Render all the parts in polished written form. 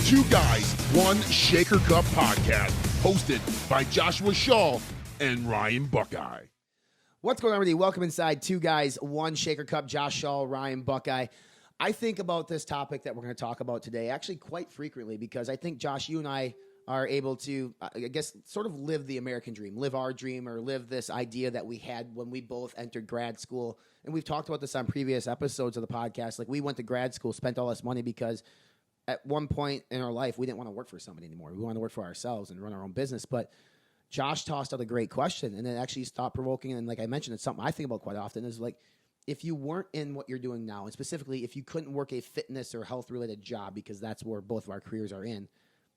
Two Guys, One Shaker Cup podcast, hosted by Joshua Shaw and Ryan Buckeye. What's going on, everybody? Welcome inside Two Guys, One Shaker Cup. Josh Shaw, Ryan Buckeye. I think about this topic that we're going to talk about today actually quite frequently because I think, Josh, you and I are able to, I guess, sort of live the American dream, live our dream, or live this idea that we had when we both entered grad school. And we've talked about this on previous episodes of the podcast. Like, we went to grad school, spent all this money because at one point in our life, we didn't want to work for somebody anymore. We wanted to work for ourselves and run our own business. But Josh tossed out a great question, and it actually stopped provoking. And like I mentioned, it's something I think about quite often is like, if you weren't in what you're doing now, and specifically if you couldn't work a fitness or health-related job, because that's where both of our careers are in,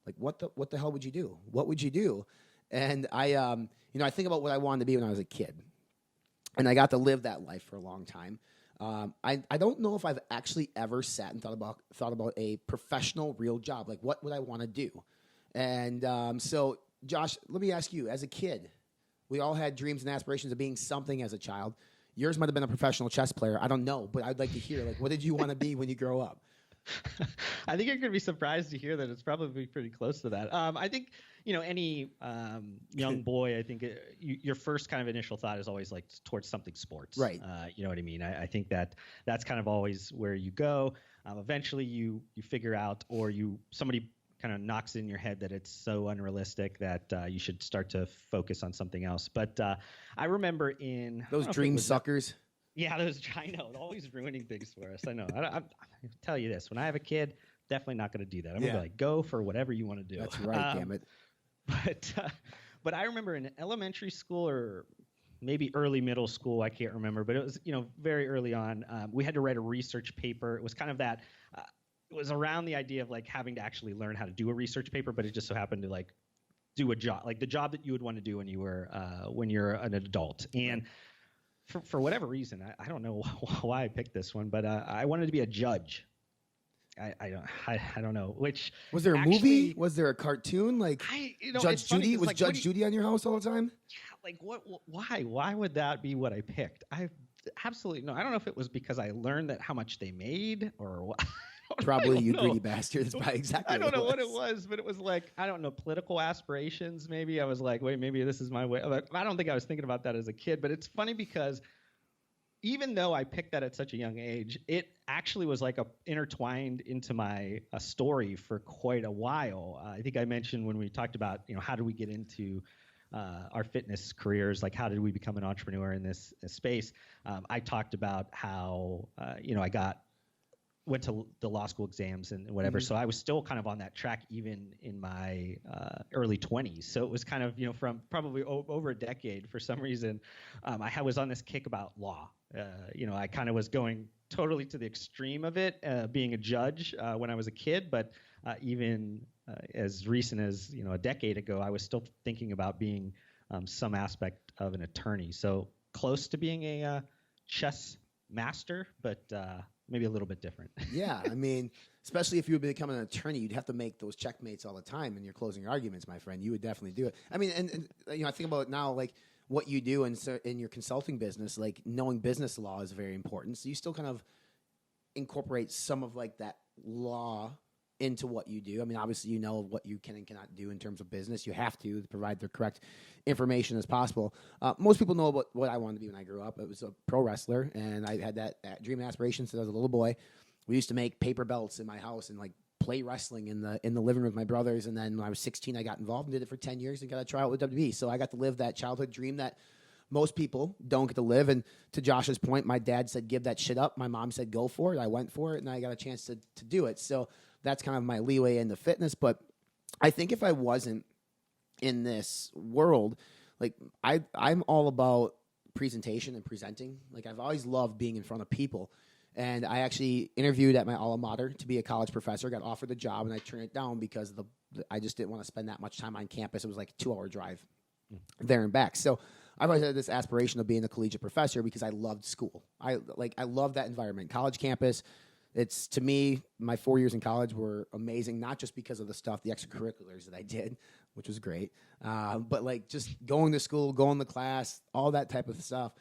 like what the hell would you do? What would you do? And I think about what I wanted to be when I was a kid, and I got to live that life for a long time. I don't know if I've actually ever sat and thought about a professional, real job. Like, what would I want to do? And so, Josh, let me ask you, as a kid, we all had dreams and aspirations of being something as a child. Yours might have been a professional chess player. I don't know, but I'd like to hear, like, what did you want to be when you grow up? I think you're going to be surprised to hear that it's probably pretty close to that. I think, any young boy, I think your first kind of initial thought is always like towards something sports. Right. You know what I mean? I think that's kind of always where you go. Eventually you figure out, or somebody kind of knocks in your head that it's so unrealistic that you should start to focus on something else. But I remember those dream suckers. Yeah, I know, always ruining things for us. I know. I tell you this: when I have a kid, definitely not going to do that. I'm going to be like, go for whatever you want to do. That's right, damn it. But I remember in elementary school or maybe early middle school, I can't remember, but it was very early on. We had to write a research paper. It was kind of that. It was around the idea of like having to actually learn how to do a research paper, but it just so happened to like do a job, like the job that you would want to do when you're an adult. And for whatever reason, I don't know why I picked this one, but I wanted to be a judge. I don't know. Which was there a movie? Was there a cartoon? Like Judge Judy? Was like, Judge Judy on your house all the time? Yeah. Like what? Why? Why would that be what I picked? I absolutely no. I don't know if it was because I learned that how much they made or what. Probably you greedy bastard. That's probably exactly. I don't know what it was, but it was like, I don't know, political aspirations. Maybe I was like, wait, maybe this is my way. I don't think I was thinking about that as a kid, but it's funny because even though I picked that at such a young age, it actually was like intertwined into my story for quite a while. I think I mentioned when we talked about, how do we get into our fitness careers, like how did we become an entrepreneur in this space? I talked about how, I went to the law school exams and whatever. Mm-hmm. So I was still kind of on that track even in my early 20s. So it was kind of, from probably over a decade for some reason, I was on this kick about law. I kind of was going totally to the extreme of it, being a judge when I was a kid. But even as recent as, a decade ago, I was still thinking about being some aspect of an attorney. So close to being a chess master, but maybe a little bit different. Yeah, I mean, especially if you would become an attorney, you'd have to make those checkmates all the time in your closing arguments, my friend. You would definitely do it. I mean, and I think about it now, like what you do in your consulting business, like knowing business law is very important. So you still kind of incorporate some of like that law into what you do. I mean, obviously, what you can and cannot do in terms of business. You have to provide the correct information as possible. Most people know about what I wanted to be when I grew up. I was a pro wrestler, and I had that dream and aspiration since I was a little boy. We used to make paper belts in my house and like play wrestling in the living room with my brothers. And then when I was 16, I got involved and did it for 10 years and got a tryout with WWE. So I got to live that childhood dream that most people don't get to live. And to Josh's point, my dad said, give that shit up. My mom said, go for it. I went for it, and I got a chance to do it. So that's kind of my leeway into fitness. But I think if I wasn't in this world, like I'm all about presentation and presenting. Like I've always loved being in front of people. And I actually interviewed at my alma mater to be a college professor, got offered the job, and I turned it down because I just didn't want to spend that much time on campus. It was like a 2-hour drive there and back. So I've always had this aspiration of being a collegiate professor because I loved school. I love that environment. College campus, it's, to me, my 4 years in college were amazing, not just because of the extracurriculars that I did, which was great, but like just going to school, going to class, all that type of stuff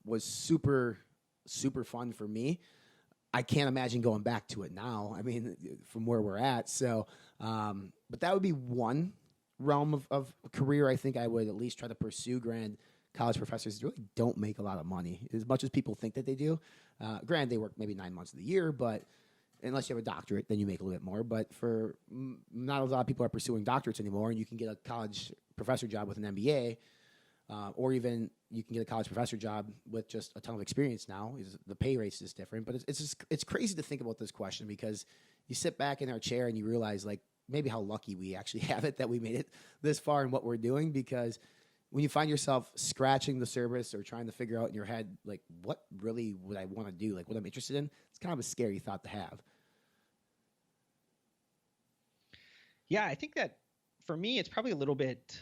was super, super fun for me. I can't imagine going back to it now. I mean, from where we're at. So, but that would be one realm of career. I think I would at least try to pursue. College professors really don't make a lot of money as much as people think that they do. Granted, they work maybe 9 months of the year, but unless you have a doctorate, then you make a little bit more. But for not a lot of people are pursuing doctorates anymore, and you can get a college professor job with an MBA, or even you can get a college professor job with just a ton of experience now. The pay rate's just different. But it's crazy to think about this question because you sit back in our chair and you realize like maybe how lucky we actually have it that we made it this far in what we're doing, because when you find yourself scratching the surface or trying to figure out in your head, like, what really would I want to do, like what I'm interested in, it's kind of a scary thought to have. Yeah, I think that for me, it's probably a little bit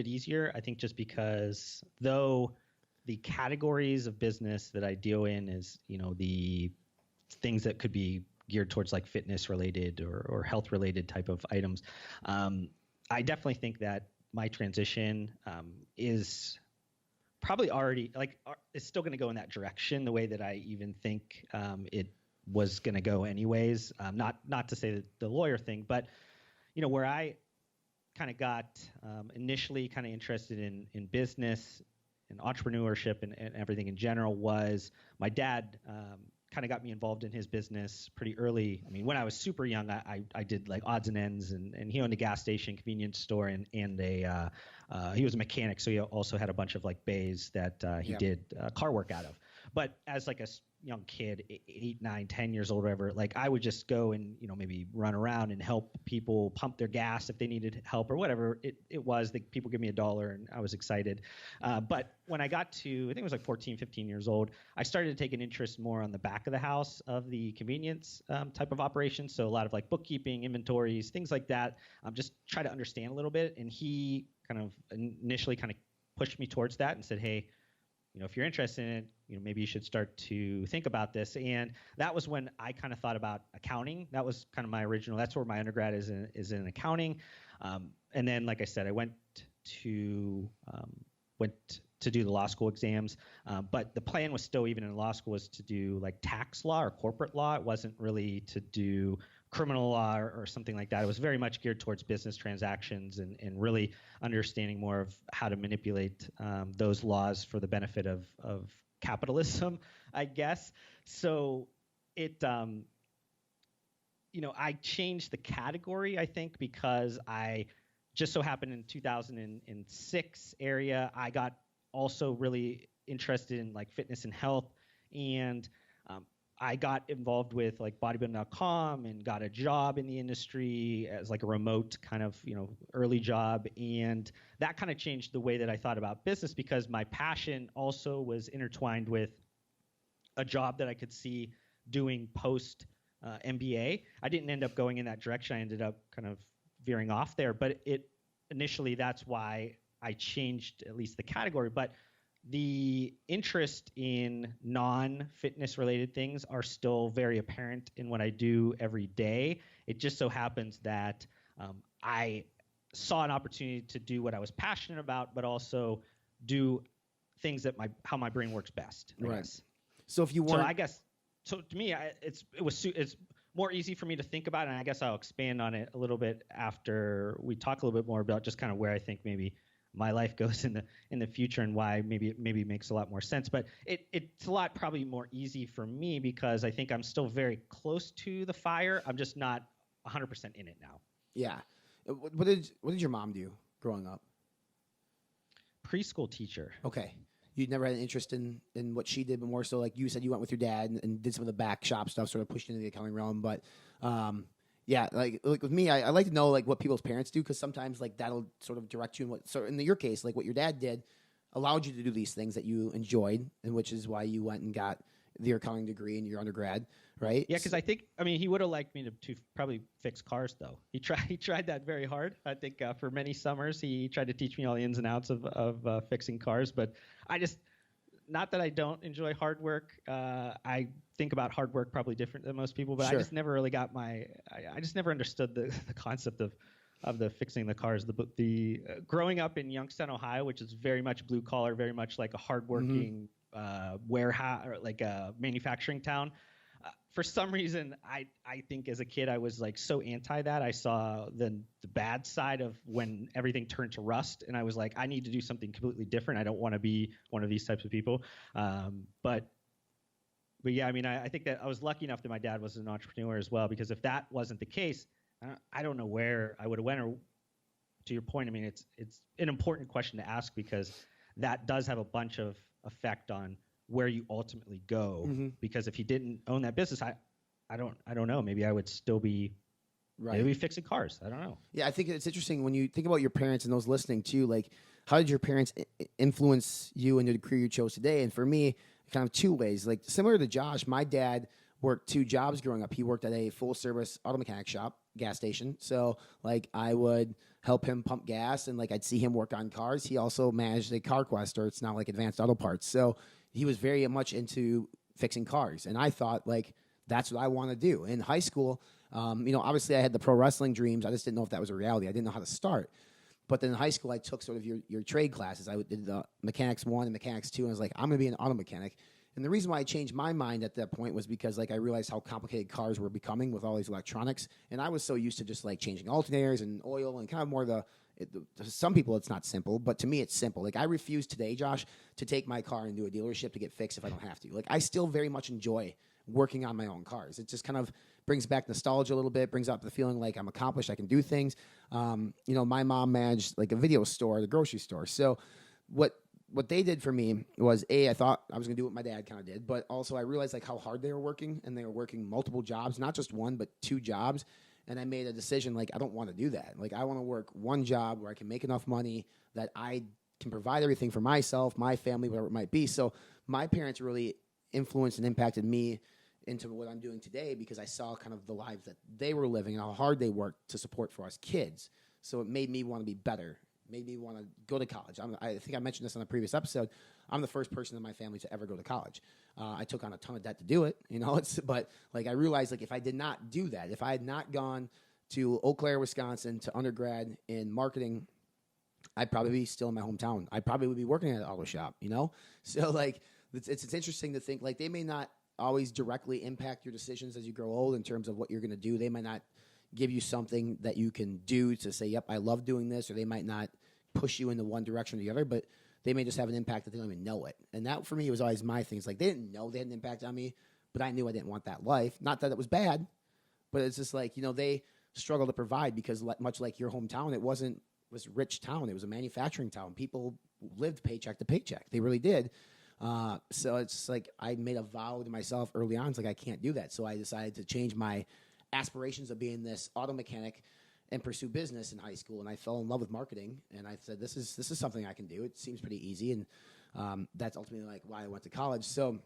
easier. I think just because though the categories of business that I deal in is, the things that could be geared towards like fitness related or health related type of items. I definitely think that my transition is probably already it's still going to go in that direction the way that I even think it was going to go anyways. Not to say that the lawyer thing, but where I kind of got initially kind of interested in business and entrepreneurship and everything in general was my dad kind of got me involved in his business pretty early. I mean, when I was super young, I did like odds and ends, and he owned a gas station, convenience store, and he was a mechanic, so he also had a bunch of like bays that he did car work out of. But as like a young kid, 8, 9, 10 years old, whatever, like I would just go and maybe run around and help people pump their gas if they needed help or whatever it was. That people give me $1 and I was excited. But when I got to, I think it was like 14, 15 years old, I started to take an interest more on the back of the house of the convenience type of operations. So a lot of like bookkeeping, inventories, things like that. Just try to understand a little bit. And he kind of initially kind of pushed me towards that and said, hey, if you're interested in it, maybe you should start to think about this. And that was when I kind of thought about accounting. That was kind of my original. That's where my undergrad is in accounting. And then, like I said, I went to do the law school exams. But the plan was still, even in law school, was to do like tax law or corporate law. It wasn't really to do criminal law or something like that. It was very much geared towards business transactions and really understanding more of how to manipulate those laws for the benefit of capitalism, I guess. So it, I changed the category, I think, because I just so happened in 2006 area, I got also really interested in like fitness and health, and I got involved with like bodybuilding.com and got a job in the industry as like a remote kind of, early job. And that kind of changed the way that I thought about business, because my passion also was intertwined with a job that I could see doing post MBA. I didn't end up going in that direction. I ended up kind of veering off there, but initially that's why I changed at least the category. But the interest in non-fitness related things are still very apparent in what I do every day. It just so happens that I saw an opportunity to do what I was passionate about, but also do things that how my brain works best. Right. So if you want, so to me, it's more easy for me to think about, and I guess I'll expand on it a little bit after we talk a little bit more about just kind of where I think maybe my life goes in the future and why maybe it makes a lot more sense. But it's a lot probably more easy for me because I think I'm still very close to the fire. I'm just not 100% in it now. Yeah. What did your mom do growing up? Preschool teacher. Okay. You never had an interest in what she did, but more so like you said, you went with your dad and did some of the back shop stuff, sort of pushed into the accounting realm. But yeah, like with me, I like to know like what people's parents do, because sometimes like that'll sort of direct you in what. So in your case, like what your dad did allowed you to do these things that you enjoyed, and which is why you went and got your accounting degree in your undergrad, right? Yeah, because he would have liked me to probably fix cars though. He tried that very hard. I think for many summers he tried to teach me all the ins and outs of fixing cars, but I just. Not that I don't enjoy hard work. I think about hard work probably different than most people, but sure. I just never really got I just never understood the concept of the fixing the cars. The growing up in Youngstown, Ohio, which is very much blue collar, very much like a hardworking warehouse or like a manufacturing town. For some reason, I think as a kid I was like so anti that. I saw the bad side of when everything turned to rust, and I was like, I need to do something completely different. I don't want to be one of these types of people. But yeah, I mean, I think that I was lucky enough that my dad was an entrepreneur as well, because if that wasn't the case, I don't know where I would have went. Or to your point, I mean, it's an important question to ask, because that does have a bunch of effect on where you ultimately go. Mm-hmm. Because if you didn't own that business, I don't know. Maybe I would still be maybe fixing cars. I don't know. Yeah, I think it's interesting when you think about your parents and those listening too. Like, how did your parents influence you into the career you chose today? And for me, kind of two ways. Like, similar to Josh, my dad worked two jobs growing up. He worked at a full service auto mechanic shop, gas station. So like I would help him pump gas, and like I'd see him work on cars. He also managed a CarQuest, or it's now like Advanced Auto Parts. So he was very much into fixing cars. And I thought, like, that's what I want to do. In high school, obviously I had the pro wrestling dreams. I just didn't know if that was a reality. I didn't know how to start. But then in high school, I took sort of your trade classes. I did the Mechanics 1 and Mechanics 2, and I was like, I'm going to be an auto mechanic. And the reason why I changed my mind at that point was because, like, I realized how complicated cars were becoming with all these electronics. And I was so used to just, like, changing alternators and oil and kind of more to some people it's not simple, but to me it's simple. Like, I refuse today, Josh, to take my car into a dealership to get fixed if I don't have to. Like, I still very much enjoy working on my own cars. It just kind of brings back nostalgia a little bit, brings up the feeling like I'm accomplished, I can do things. My mom managed like a video store, the grocery store. So what they did for me was, I thought I was going to do what my dad kind of did, but also I realized like how hard they were working, and they were working multiple jobs, not just one, but two jobs. And I made a decision, like, I don't want to do that. Like, I want to work one job where I can make enough money that I can provide everything for myself, my family, whatever it might be. So my parents really influenced and impacted me into what I'm doing today, because I saw kind of the lives that they were living and how hard they worked to support for us kids. So it made me want to be better, made me want to go to college. I think I mentioned this on a previous episode. I'm the first person in my family to ever go to college. I took on a ton of debt to do it, but like I realized, like, if I did not do that, if I had not gone to Eau Claire, Wisconsin to undergrad in marketing, I'd probably be still in my hometown. I probably would be working at an auto shop, So like it's interesting to think, like, they may not always directly impact your decisions as you grow old in terms of what you're going to do. They might not give you something that you can do to say, yep, I love doing this, or they might not push you into one direction or the other, but they may just have an impact that they don't even know it. And that, for me, was always my thing. It's like, they didn't know they had an impact on me, but I knew I didn't want that life. Not that it was bad, but it's just like, they struggle to provide, because much like your hometown, it was a rich town. It was a manufacturing town. People lived paycheck to paycheck. They really did. So it's like I made a vow to myself early on. It's like, I can't do that. So I decided to change my aspirations of being this auto mechanic and pursue business in high school. And I fell in love with marketing, and I said, this is something I can do. It seems pretty easy. And that's ultimately like why I went to college. So,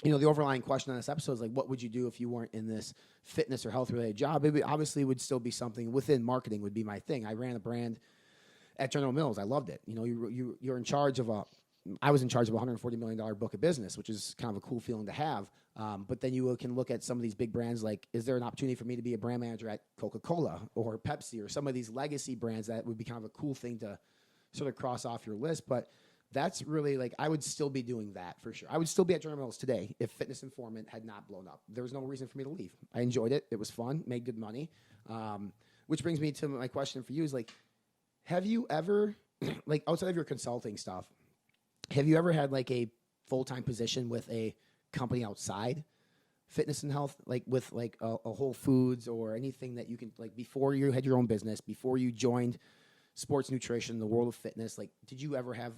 the overlying question on this episode is like, what would you do if you weren't in this fitness or health related job? It obviously would still be something within marketing would be my thing. I ran a brand at General Mills. I loved it. You're in charge of I was in charge of a $140 million book of business, which is kind of a cool feeling to have. But then you can look at some of these big brands, like, is there an opportunity for me to be a brand manager at Coca-Cola or Pepsi or some of these legacy brands that would be kind of a cool thing to sort of cross off your list? But that's really, like, I would still be doing that for sure. I would still be at General Mills today if Fitness Informant had not blown up. There was no reason for me to leave. I enjoyed it. It was fun, made good money. Which brings me to my question for you is, like, have you ever, like, outside of your consulting stuff, have you ever had like a full-time position with a company outside fitness and health, like with like a Whole Foods or anything that you can, like, before you had your own business, before you joined sports nutrition, the world of fitness? Like, did you ever have,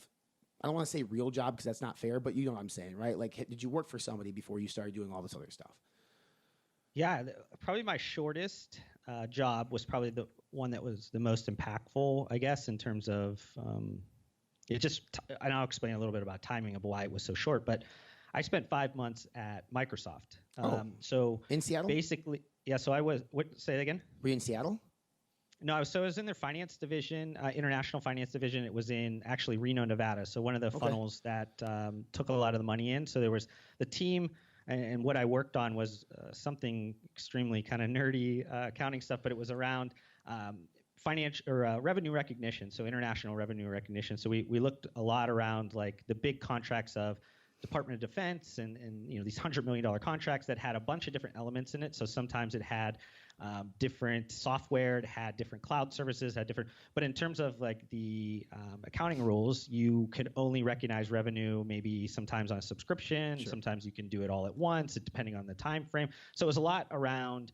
I don't want to say real job because that's not fair, but you know what I'm saying, right? Like, did you work for somebody before you started doing all this other stuff? Yeah, probably my shortest job was probably the one that was the most impactful, I guess, in terms of and I'll explain a little bit about timing of why it was so short, but I spent 5 months at Microsoft. So in Seattle? Basically, yeah. So I was, say that again? Were you in Seattle? No, I was in their finance division, international finance division. It was in actually Reno, Nevada. So one of the funnels that took a lot of the money in. So there was the team, and what I worked on was something extremely kind of nerdy accounting stuff, but it was around financial or revenue recognition, so international revenue recognition. So we looked a lot around like the big contracts of Department of Defense and these $100 million contracts that had a bunch of different elements in it. So sometimes it had different software, it had different cloud services, had different. But in terms of like the accounting rules, you could only recognize revenue maybe sometimes on a subscription. Sure. Sometimes you can do it all at once, depending on the time frame. So it was a lot around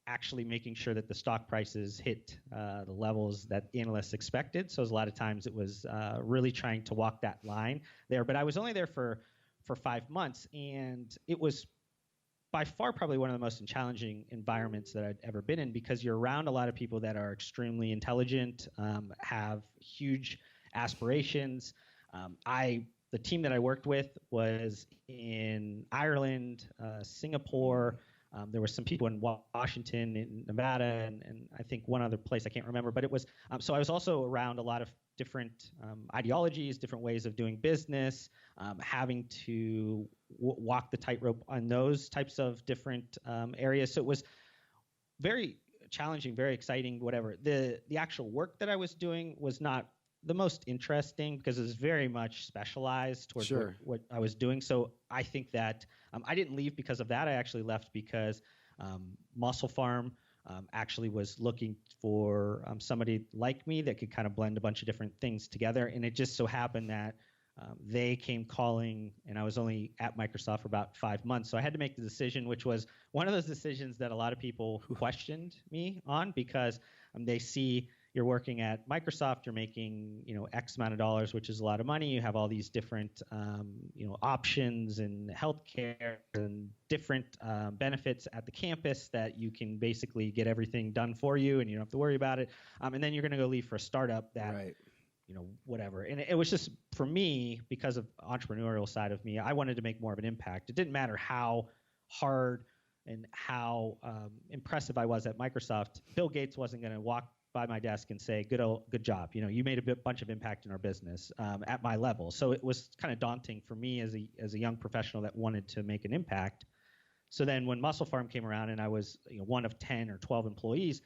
actually making sure that the stock prices hit the levels that analysts expected. So a lot of times it was really trying to walk that line there. But I was only there for 5 months, and it was by far probably one of the most challenging environments that I'd ever been in, because you're around a lot of people that are extremely intelligent, have huge aspirations. The team that I worked with was in Ireland, Singapore. There were some people in Washington, in Nevada, and I think one other place I can't remember. But it was so I was also around a lot of different ideologies, different ways of doing business, having to walk the tightrope on those types of different areas. So it was very challenging, very exciting, whatever. The actual work that I was doing was not the most interesting because it was very much specialized towards what I was doing. So I think that I didn't leave because of that. I actually left because Muscle Farm actually was looking for somebody like me that could kind of blend a bunch of different things together. And it just so happened that they came calling, and I was only at Microsoft for about 5 months. So I had to make the decision, which was one of those decisions that a lot of people questioned me on, because they see you're working at Microsoft, you're making, X amount of dollars, which is a lot of money. You have all these different, options and healthcare and different benefits at the campus that you can basically get everything done for you, and you don't have to worry about it. And then you're going to go leave for a startup that, whatever. And it was just, for me, because of entrepreneurial side of me, I wanted to make more of an impact. It didn't matter how hard and how impressive I was at Microsoft. Bill Gates wasn't going to walk by my desk and say, good job. You made a bunch of impact in our business at my level. So it was kind of daunting for me as a young professional that wanted to make an impact. So then when Muscle Farm came around and I was one of 10 or 12 employees,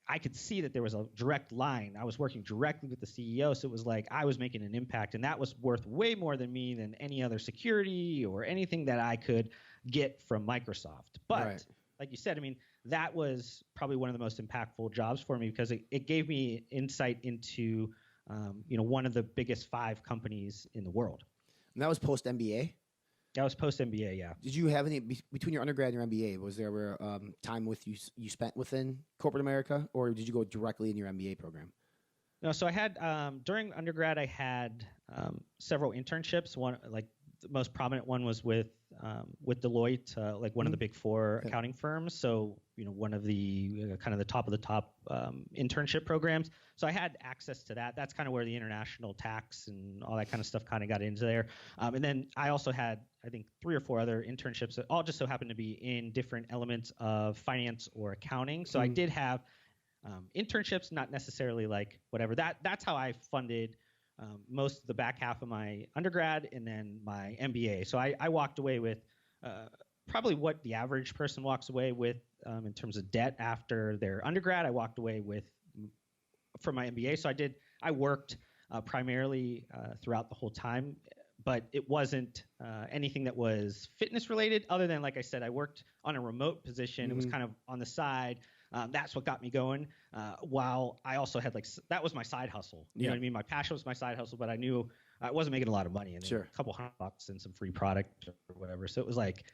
I could see that there was a direct line. I was working directly with the CEO. So it was like I was making an impact, and that was worth way more than me than any other security or anything that I could get from Microsoft. But like you said, that was probably one of the most impactful jobs for me, because it gave me insight into, one of the biggest 5 companies in the world. And that was post MBA? That was post MBA, yeah. Did you have any, between your undergrad and your MBA, was there time with you spent within corporate America, or did you go directly in your MBA program? No, so I had, during undergrad, I had several internships. One, like the most prominent one was with Deloitte, like one of the big 4 accounting firms. So, one of the kind of the top of the top internship programs. So I had access to that. That's kind of where the international tax and all that kind of stuff kind of got into there. And then I also had, I think, 3 or 4 other internships that all just so happened to be in different elements of finance or accounting. So I did have internships, not necessarily like whatever. That's how I funded most of the back half of my undergrad and then my MBA. So I walked away with probably what the average person walks away with in terms of debt after their undergrad. I walked away with from my MBA. So I worked primarily throughout the whole time, but it wasn't anything that was fitness related, other than, like I said, I worked on a remote position. It was kind of on the side. That's what got me going. While I also had that was my side hustle. You know what I mean? My passion was my side hustle, but I knew I wasn't making a lot of money, and a couple $100 and some free product or whatever. So it was like,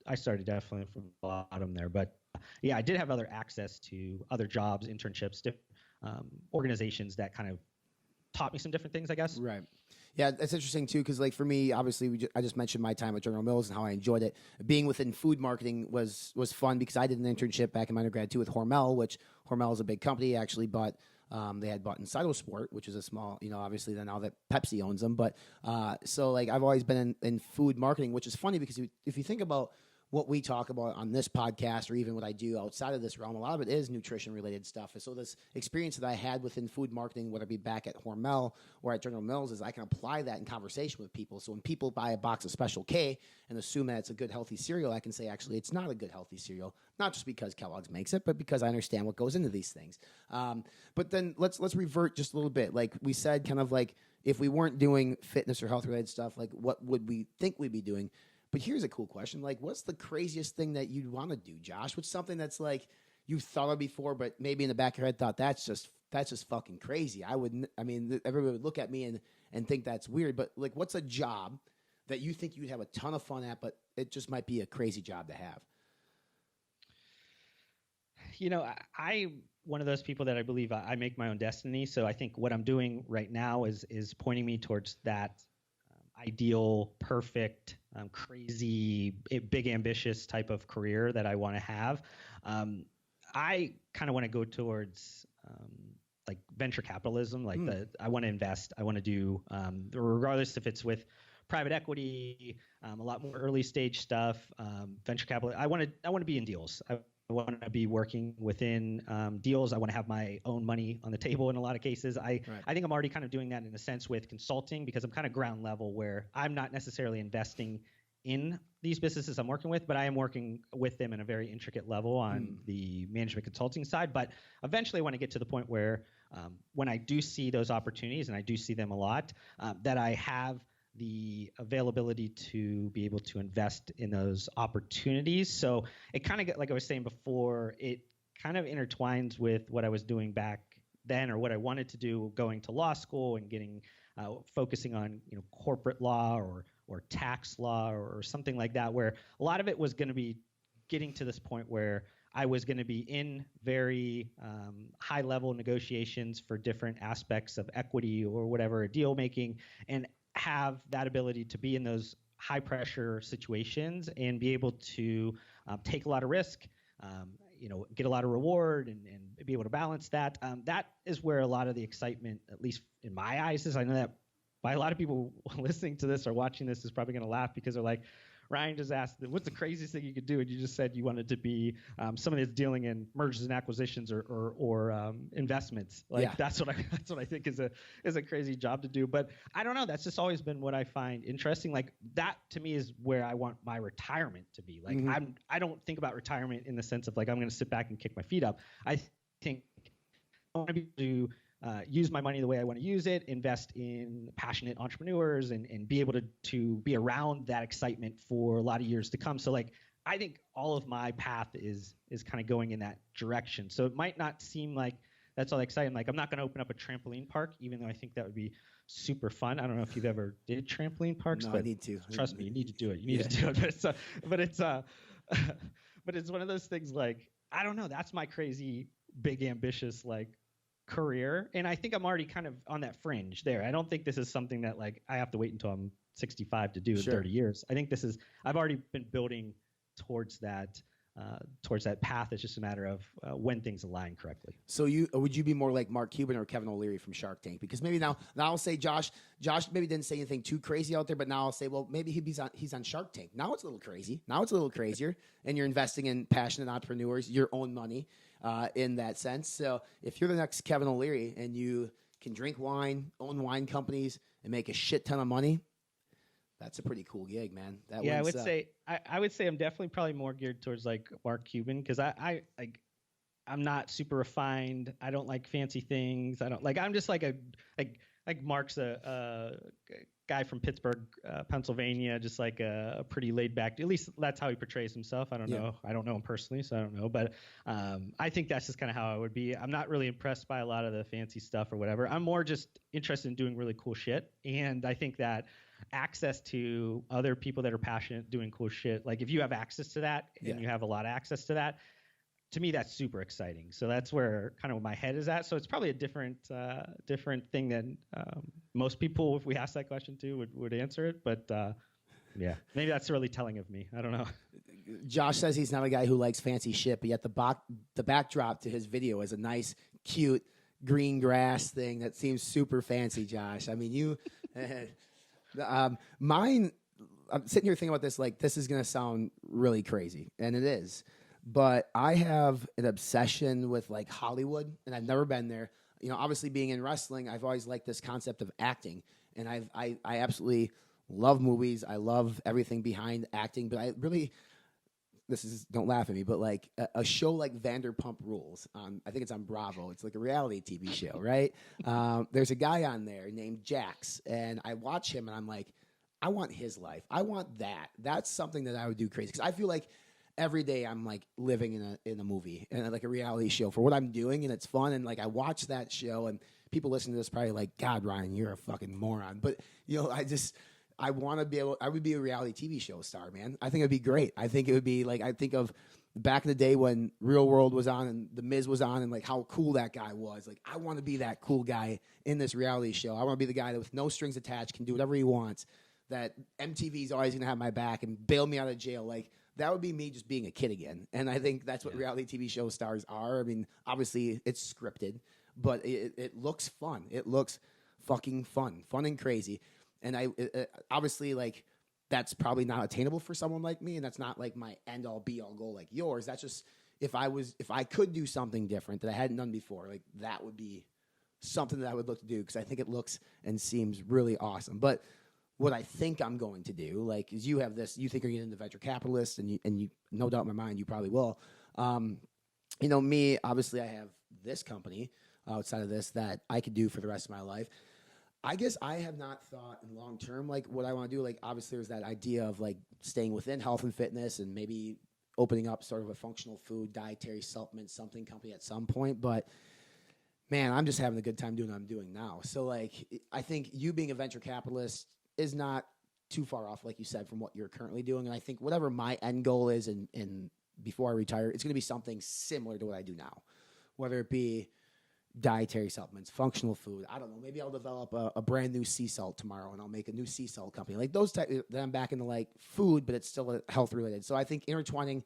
I started definitely from the bottom there. But yeah, I did have other access to other jobs, internships, organizations that kind of taught me some different things, I guess. Right. Yeah, that's interesting too, because for me, obviously, I just mentioned my time at General Mills and how I enjoyed it. Being within food marketing was fun, because I did an internship back in my undergrad too with Hormel, which Hormel is a big company. Actually, they had bought Sport, which is a small, obviously then now that Pepsi owns them. But so I've always been in food marketing, which is funny because if you think about what we talk about on this podcast or even what I do outside of this realm, a lot of it is nutrition related stuff. And so this experience that I had within food marketing, whether it be back at Hormel or at General Mills, is I can apply that in conversation with people. So when people buy a box of Special K and assume that it's a good, healthy cereal, I can say, actually, it's not a good, healthy cereal. Not just because Kellogg's makes it, but because I understand what goes into these things. But then let's revert just a little bit. Like we said, kind of like if we weren't doing fitness or health related stuff, like what would we think we'd be doing? But here's a cool question. Like, what's the craziest thing that you'd want to do, Josh? What's something that's like you thought of before, but maybe in the back of your head thought that's just fucking crazy. Everybody would look at me and think that's weird. But like, what's a job that you think you'd have a ton of fun at, but it just might be a crazy job to have? You know, I one of those people that I believe I make my own destiny. So I think what I'm doing right now is pointing me towards that ideal, perfect, crazy, big, ambitious type of career that I want to have. I kind of want to go towards like venture capitalism. Like I want to invest. I want to do, regardless if it's with private equity, a lot more early stage stuff, venture capital. I want to be in deals. I want to be working within deals. I want to have my own money on the table in a lot of cases. I think I'm already kind of doing that in a sense with consulting because I'm kind of ground level where I'm not necessarily investing in these businesses I'm working with, but I am working with them in a very intricate level on the management consulting side. But eventually I want to get to the point where when I do see those opportunities, and I do see them a lot, that I have the availability to be able to invest in those opportunities. So it kind of, like I was saying before, it kind of intertwines with what I was doing back then, or what I wanted to do going to law school and getting focusing on corporate law or tax law or something like that, where a lot of it was going to be getting to this point where I was going to be in very high level negotiations for different aspects of equity or whatever, deal making, and have that ability to be in those high pressure situations and be able to take a lot of risk, get a lot of reward and be able to balance that. That is where a lot of the excitement, at least in my eyes, is. I know that by a lot of people listening to this or watching this is probably going to laugh because they're like, Ryan just asked, what's the craziest thing you could do? And you just said you wanted to be somebody that's dealing in mergers and acquisitions or investments. That's what I think is a crazy job to do. But I don't know. That's just always been what I find interesting. Like that to me is where I want my retirement to be. Like I don't think about retirement in the sense of like I'm going to sit back and kick my feet up. I think I want to be able to use my money the way I want to use it, invest in passionate entrepreneurs, and be able to be around that excitement for a lot of years to come. So like, I think all of my path is kind of going in that direction. So it might not seem like that's all exciting. Like I'm not going to open up a trampoline park, even though I think that would be super fun. I don't know if you've ever did trampoline parks, no, but I need to. Trust me, you need to do it. You need to do it. But it's one of those things like, I don't know. That's my crazy, big, ambitious, like, career, and I think I'm already kind of on that fringe there. I don't think this is something that like I have to wait until I'm 65 to do in 30 years. I think I've already been building towards that path. It's just a matter of when things align correctly. So would you be more like Mark Cuban or Kevin O'Leary from Shark Tank? Because maybe now I'll say Josh maybe didn't say anything too crazy out there, but now I'll say, well, maybe he's on Shark Tank. Now it's a little crazy. Now it's a little crazier, and you're investing in passionate entrepreneurs, your own money. In that sense. So if you're the next Kevin O'Leary and you can drink wine, own wine companies, and make a shit ton of money, that's a pretty cool gig, man. I would say I'm definitely probably more geared towards like Mark Cuban because I'm not super refined. I don't like fancy things. I'm just like Mark's a guy from Pittsburgh, Pennsylvania, just like a pretty laid back, at least that's how he portrays himself. I don't know. I don't know him personally, so I don't know. But I think that's just kind of how I would be. I'm not really impressed by a lot of the fancy stuff or whatever. I'm more just interested in doing really cool shit. And I think that access to other people that are passionate doing cool shit, like if you have access to that and you have a lot of access to that, to me, that's super exciting. So that's where kind of my head is at. So it's probably a different thing than most people, if we ask that question to, would answer it. But maybe that's really telling of me. I don't know. Josh says he's not a guy who likes fancy shit, but yet the backdrop to his video is a nice, cute green grass thing that seems super fancy, Josh. I mean, mine. I'm sitting here thinking about this, like, this is going to sound really crazy, and it is. But I have an obsession with, like, Hollywood, and I've never been there. You know, obviously being in wrestling, I've always liked this concept of acting, and I absolutely love movies. I love everything behind acting, but I really, don't laugh at me, but like a show like Vanderpump Rules I think it's on Bravo. It's like a reality TV show, right? There's a guy on there named Jax, and I watch him, and I'm like, I want his life. I want that. That's something that I would do crazy, because I feel like every day I'm like living in a movie and like a reality show for what I'm doing, and it's fun. And like I watch that show, and people listening to this probably like, God, Ryan, you're a fucking moron. But you know, I want to be able. I would be a reality TV show star, man. I think it'd be great. I think it would be like, I think of back in the day when Real World was on and The Miz was on, and like how cool that guy was. Like, I want to be that cool guy in this reality show. I want to be the guy that with no strings attached can do whatever he wants. That MTV's always gonna have my back and bail me out of jail. Like, that would be me just being a kid again. And I think that's what reality TV show stars are. I mean, obviously it's scripted, but it looks fun. It looks fucking fun and crazy. And obviously, like, that's probably not attainable for someone like me, and that's not like my end all be all goal like yours. That's just if I could do something different that I hadn't done before, like that would be something that I would look to do, because I think it looks and seems really awesome. But what I think I'm going to do, like, is you have this, you think you're getting into venture capitalists, and you no doubt in my mind you probably will. You know, me, obviously I have this company outside of this that I could do for the rest of my life. I guess I have not thought in long term, like, what I want to do. Like, obviously there's that idea of like staying within health and fitness and maybe opening up sort of a functional food, dietary supplement, something company at some point. But man, I'm just having a good time doing what I'm doing now. So like, I think you being a venture capitalist is not too far off, like you said, from what you're currently doing. And I think whatever my end goal is in before I retire, it's going to be something similar to what I do now, whether it be dietary supplements, functional food. I don't know. Maybe I'll develop a brand new sea salt tomorrow, and I'll make a new sea salt company. Like those type. Then I'm back into like food, but it's still health related. So I think intertwining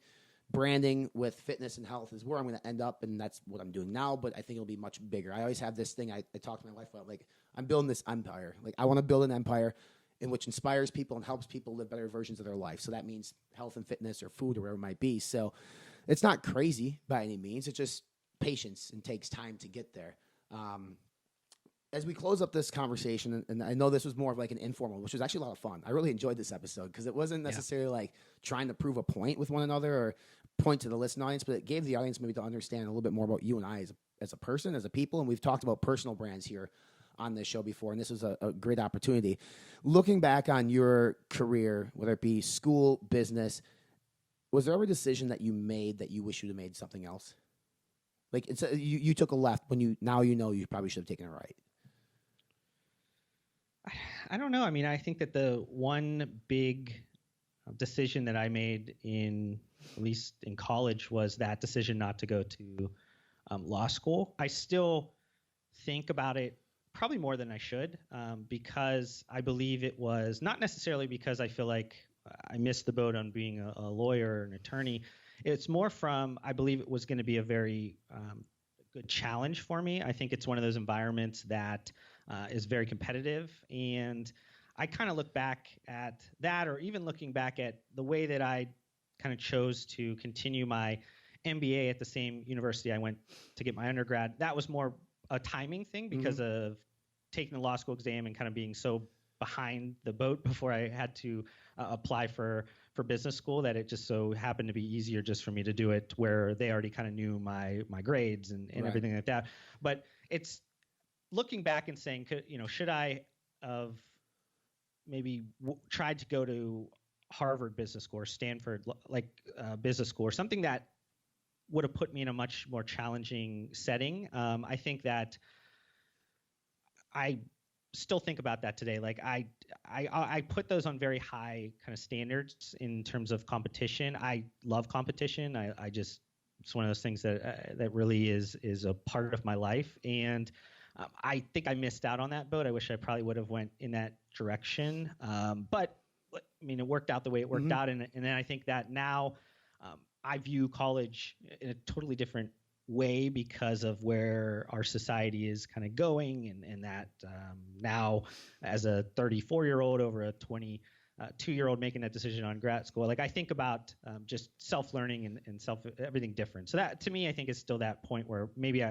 branding with fitness and health is where I'm going to end up, and that's what I'm doing now. But I think it'll be much bigger. I always have this thing I talk to my wife about. Like, I'm building this empire. Like, I want to build an empire in which inspires people and helps people live better versions of their life. So that means health and fitness or food or whatever it might be. So it's not crazy by any means. It's just patience and takes time to get there. As we close up this conversation, and I know this was more of like an informal, which was actually a lot of fun. I really enjoyed this episode because it wasn't necessarily like trying to prove a point with one another or point to the listening audience, but it gave the audience maybe to understand a little bit more about you and I as a person, as a people. And we've talked about personal brands here on this show before, and this was a great opportunity. Looking back on your career, whether it be school, business, was there ever a decision that you made that you wish you'd have made something else? Like, you took a left when you probably should have taken a right. I don't know. I mean, I think that the one big decision that I made at least in college, was that decision not to go to law school. I still think about it probably more than I should, because I believe it was not necessarily because I feel like I missed the boat on being a lawyer or an attorney. It's more from, I believe it was going to be a very good challenge for me. I think it's one of those environments that is very competitive. And I kind of look back at that, or even looking back at the way that I kind of chose to continue my MBA at the same university I went to get my undergrad. That was more a timing thing because of taking the law school exam and kind of being so behind the boat before I had to apply for business school, that it just so happened to be easier just for me to do it where they already kind of knew my grades and right. Everything like that. But it's looking back and saying, should I have maybe tried to go to Harvard Business School or Stanford Business School or something that would have put me in a much more challenging setting. I think that I still think about that today. Like I put those on very high kind of standards in terms of competition. I love competition. It's one of those things that really is a part of my life. And I think I missed out on that boat. I wish I probably would have went in that direction. But I mean, it worked out the way it worked out. And then I think that now I view college in a totally different way because of where our society is kind of going, and that now as a 34-year-old over a 20 2-year-old making that decision on grad school. Like I think about just self-learning and everything different. So that to me, I think is still that point where maybe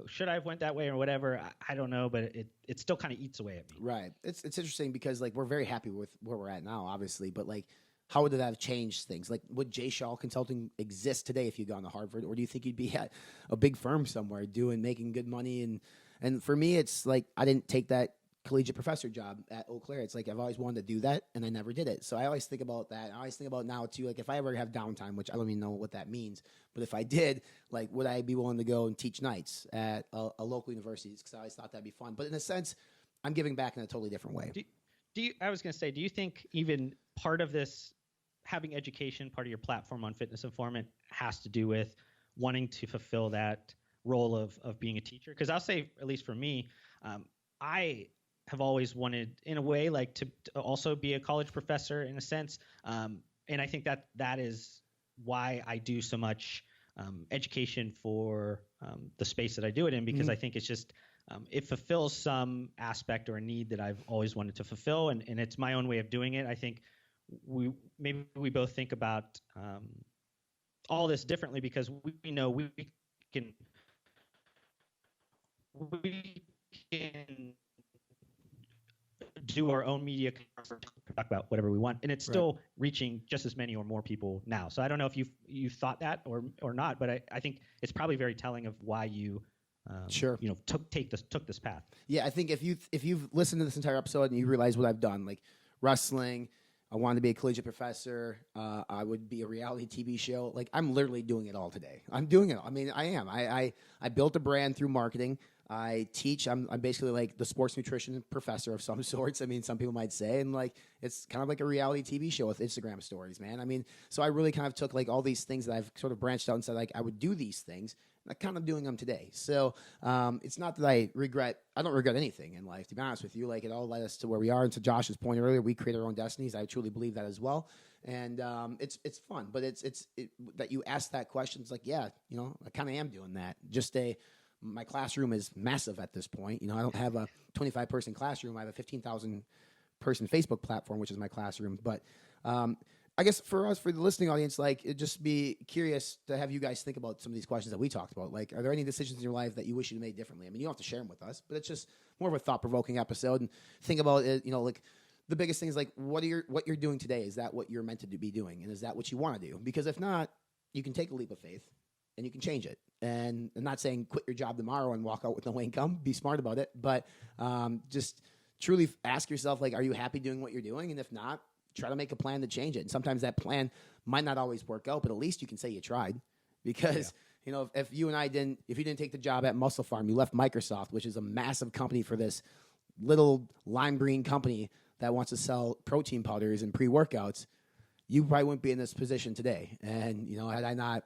should I have went that way or whatever. I don't know, but it still kind of eats away at me. Right. It's interesting because like we're very happy with where we're at now, obviously, but like how would that have changed things? Like would J. Shaw Consulting exist today if you'd gone to Harvard, or do you think you'd be at a big firm somewhere making good money? And for me, it's like I didn't take that collegiate professor job at Eau Claire. It's like I've always wanted to do that, and I never did it. So I always think about that. I always think about now too, like if I ever have downtime, which I don't even know what that means, but if I did, like would I be willing to go and teach nights at a local university? Because I always thought that'd be fun. But in a sense, I'm giving back in a totally different way. I was going to say, do you think even part of this having education, part of your platform on Fitness Informant, has to do with wanting to fulfill that role of being a teacher? Because I'll say, at least for me, I have always wanted, in a way, like to also be a college professor in a sense. And I think that is why I do so much education for the space that I do it in, because I think it's just, it fulfills some aspect or a need that I've always wanted to fulfill. And it's my own way of doing it. I think we both think about all this differently because we know we can do our own media, talk about whatever we want, and it's still reaching just as many or more people now. So I don't know if you thought that or not, but I think it's probably very telling of why you took this path. Yeah, I think if you've listened to this entire episode and you realize what I've done, like wrestling, I wanted to be a collegiate professor. I would be a reality TV show. Like I'm literally doing it all today. I'm doing it. I mean, I am. I built a brand through marketing. I teach. I'm basically like the sports nutrition professor of some sorts. I mean, some people might say, and like it's kind of like a reality TV show with Instagram stories, man. I mean, so I really kind of took like all these things that I've sort of branched out and said like I would do these things. And I'm kind of doing them today. So it's not that I don't regret anything in life, to be honest with you. Like it all led us to where we are. And to Josh's point earlier, we create our own destinies. I truly believe that as well. And it's fun, but it's that you ask that question. It's like, yeah, I kind of am doing that. My classroom is massive at this point. I don't have a 25-person classroom. I have a 15,000-person Facebook platform, which is my classroom. But I guess for the listening audience, like, it'd just be curious to have you guys think about some of these questions that we talked about. Like, are there any decisions in your life that you wish you'd made differently? I mean, you don't have to share them with us, but it's just more of a thought-provoking episode. And think about it, like, the biggest thing is, like, what you're doing today. Is that what you're meant to be doing? And is that what you want to do? Because if not, you can take a leap of faith and you can change it. And I'm not saying quit your job tomorrow and walk out with no income. Be smart about it. But just truly ask yourself, like, are you happy doing what you're doing? And if not, try to make a plan to change it. And sometimes that plan might not always work out, but at least you can say you tried. Because, if you didn't take the job at Muscle Farm, you left Microsoft, which is a massive company for this little lime green company that wants to sell protein powders and pre-workouts, you probably wouldn't be in this position today. And, had I not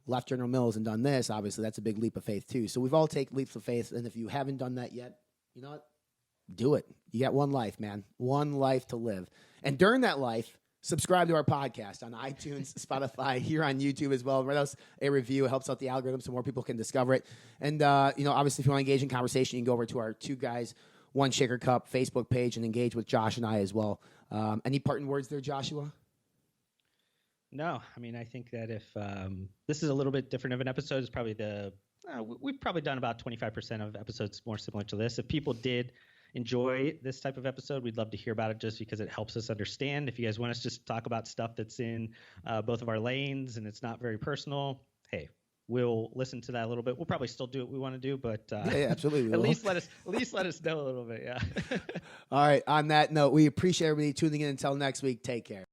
left General Mills and done this, obviously that's a big leap of faith too. So we've all taken leaps of faith, and if you haven't done that yet, you know what? Do it. You got one life, man. One life to live. And during that life, subscribe to our podcast on iTunes, Spotify, here on YouTube as well. Write us a review. It helps out the algorithm so more people can discover it. And, obviously if you want to engage in conversation, you can go over to our Two Guys, One Shaker Cup Facebook page and engage with Josh and I as well. Any parting words there, Joshua? No, I mean, I think that if this is a little bit different of an episode, it's probably we've probably done about 25% of episodes more similar to this. If people did enjoy this type of episode, we'd love to hear about it just because it helps us understand. If you guys want us just to talk about stuff that's in both of our lanes and it's not very personal, hey, we'll listen to that a little bit. We'll probably still do what we want to do, but yeah, absolutely. at least let us know a little bit. Yeah. All right. On that note, we appreciate everybody tuning in. Until next week, take care.